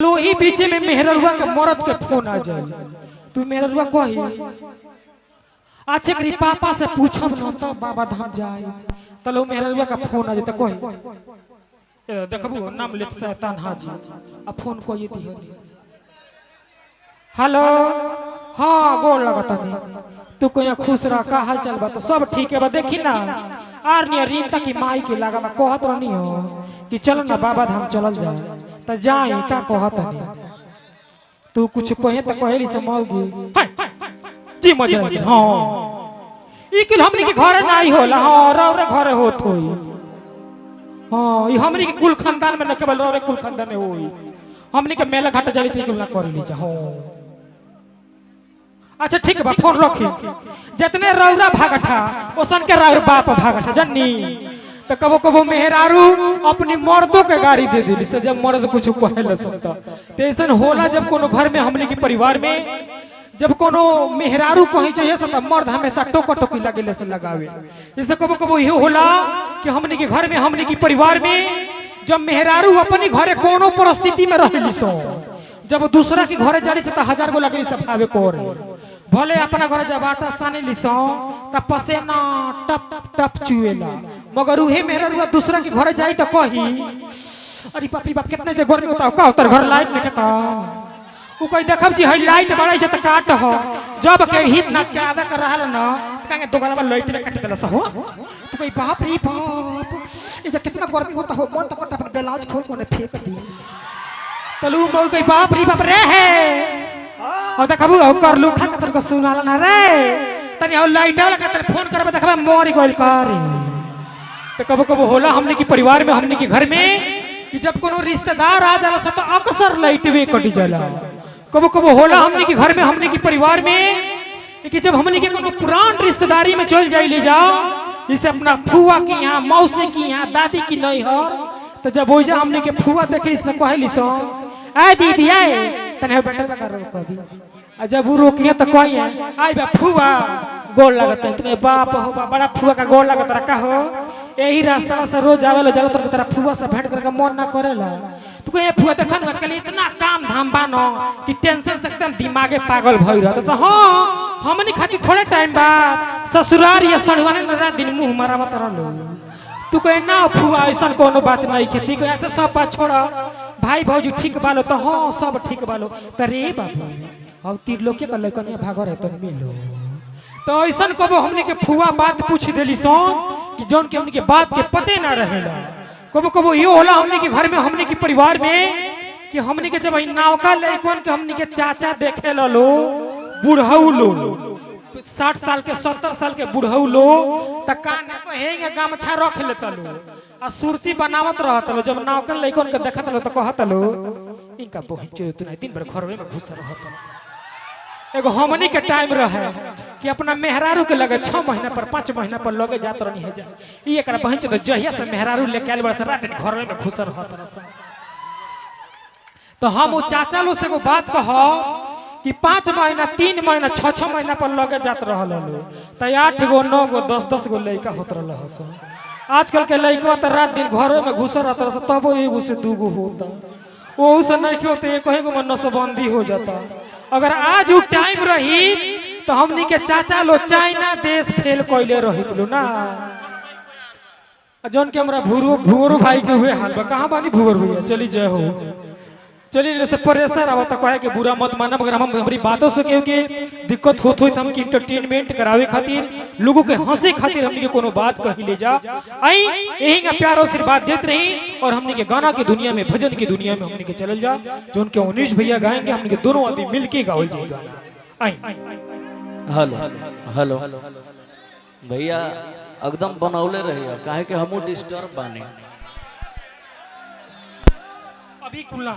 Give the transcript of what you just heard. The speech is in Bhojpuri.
लो ही बीच में मेहररुआ के मरद के फोन आ जाए तू मेहररुआ कही अच्छे करी पापा से पूछब न तो बाबा धाम जाए तो लो मेहररुआ का फोन आ जाए तो कही देखबू नाम लेत शैतान हाजी आ फोन कोई दियो हेलो हाँ गोल लगता नहीं तू कोई खुश रह का हाल चल बा तो सब ठीक है बा देखी ना आर नहीं रीता की माई के लगा बा कहत रहनी हो कि चल ना बाबा धाम चलल जाए त जाई का कहत नहीं तू कुछ कहे त कहली से मौगी जी मजे हां ई कुल हमनी के घर नहीं होला हां रौरे घर होत होई हां ई हमनी के कुल खानदान में न केवल रौरे कुल खानदान में होई हमनी के मेला घाट जली ती कुल ना करिली जा हां अच्छा ठीक बा फोन रखी जितने रौरा भागठा ओसन के रौर बाप भागठा जन्नी तो कबो कबो मेहरारू अपनी मर्दों के गाड़ी दे दिली से जब मर्द कुछ कहले सकता तो ऐसा होला जब कोनो घर में हमने के परिवार में जब कोनो मेहरारू कहीं चाहिए सब मर्द हमेशा टोको टोकी लगेले से लगावे जैसे कबो कबो ये होला कि हमने के घर में हमने के परिवार में जब मेहरारू अपनी घरे कोनो परिस्थिति में रहली सो जब दूसरा के घरे जाली से 1000 गो लगली सफावे कोरे भले अपना घर जब आटा साने लिसो त पसेना टप टप चुएला मगर उहे मेहररुआ दूसरा के घरे जाई त कही अरे बाप रे बाप कितने जे गर्मी होता का उतर घर लाइट ने का उ कोई देखब जी हई लाइट बड़ाई जे त काट हो जब के हित ना के आदा कर रहल न काहे दोगलवा लाइट में काट देला हो तू कोई बाप रे बाप ए जे कितना गर्मी होता हो मन त अपन ब्लाउज खोल कोने फेंक दी तलू मौ कोई बाप रे है और देखबू कर लू ठा कतर को सुनाला ना रे तनी और लाइट वाला कतर फोन करबे देखबा मोरी गोल कर तो कबो कबो होला हमने की परिवार में हमने की घर में कि जब कोनो रिश्तेदार आ जाला से तो अक्सर लाइट वे कटी जाला कबो कबो होला हमने की घर में हमने की परिवार में कि जब हमने के कोनो पुरान रिश्तेदारी में चल जाई ले जाओ जैसे अपना फुआ की यहां मौसी की यहां दादी की नहीं हो तो जब ओइजा हमने के फुआ देखे इसने कहली सो आ दीदी आए तने बेटा कर कभी जब वो रोकिए तो कही आई बा फुआ गोल लगत है तुम्हें बाप हो बड़ा फुआ का गोल लगत रखा हो यही रास्ता से रोज आवेला जल तो तेरा फुआ से भेंट करके मन ना करेला तू कहे फुआ देखन आजकल इतना काम धाम बानो कि टेंशन से एकदम दिमागे पागल भई रहत तो हां हमनी खातिर थोड़े टाइम बाद ससुराल या सड़वाने न रात दिन मुंह मारावत रहलो तू कहे ना फुआ ऐसा कोनो बात नहीं खेती को ऐसे सब बात छोड़ा भाई भौजी ठीक बालो तो हाँ सब ठीक बालो तरे बाबू अब त्रिलोकी का लकनिया भागो रहे तो मिलो तो ऐसा कबो हमने के फुआ बात पूछ देली सोन कि जौन के हमने के बात के पते ना रहेला कबो कबो ये होला हमने के घर में हमने के परिवार में कि हमने के जब नावका लइकन के हमने के चाचा देखे लो बुढ़ऊ लो 60 साल के 70 साल के बुढ़ऊ लो त कान पे हेंगे गामछा रख लेता लो आ सुरती बनावत रहत लो जब नावकन लइकन के देखत लो त कहत लो इनका पहुंचे तू नहीं दिन भर घरवे में घुस रहत एगो हमनी के टाइम रहे कि अपना मेहरारू के लगे 6 महीना पर 5 महीना पर लगे जात रहनी है जा ई एकरा पहुंच तो जहिया से मेहरारू लेके आइल बरस रात घरवे में घुस रहत तो हम ओ चाचा लो से एगो बात कहो कि 5 महीना 3 महीना 6 महीना पर लगे जात रहल लो त 8 गो 9 गो 10 गो लइका होत रहल हस आजकल के लइका त रात दिन घरे में घुस रहत रस तब एगो से 2 गो होता ओहू से नहीं होते कहीं को मन से बंदी हो जाता अगर आज वो टाइम रही तो हमनी के चाचा लो चाइना देश फेल कइले रहित लो ना जौन के हमरा भूरो भाई के हुए हाल बा कहां बानी भूवर भैया चली जय हो चलिए जैसे प्रेशर आवता कहे कि बुरा मत माना मगर हम हमारी बातों से केहू के दिक्कत होत होई त हम की एंटरटेनमेंट करावे खातिर लोगों के हंसे खातिर हमनी के कोनो बात कही ले जा आई यही का प्यार और आशीर्वाद देत रही और हमनी के गाना की दुनिया में भजन की दुनिया में हमनी के चलल जा जो उनके अनिश भैया गाएंगे हमनी के दोनों आदमी मिलके गावल जाएगा आई हेलो हेलो भैया एकदम बनौले रहिए काहे कि हमहू डिस्टर्ब बानी अभी कुला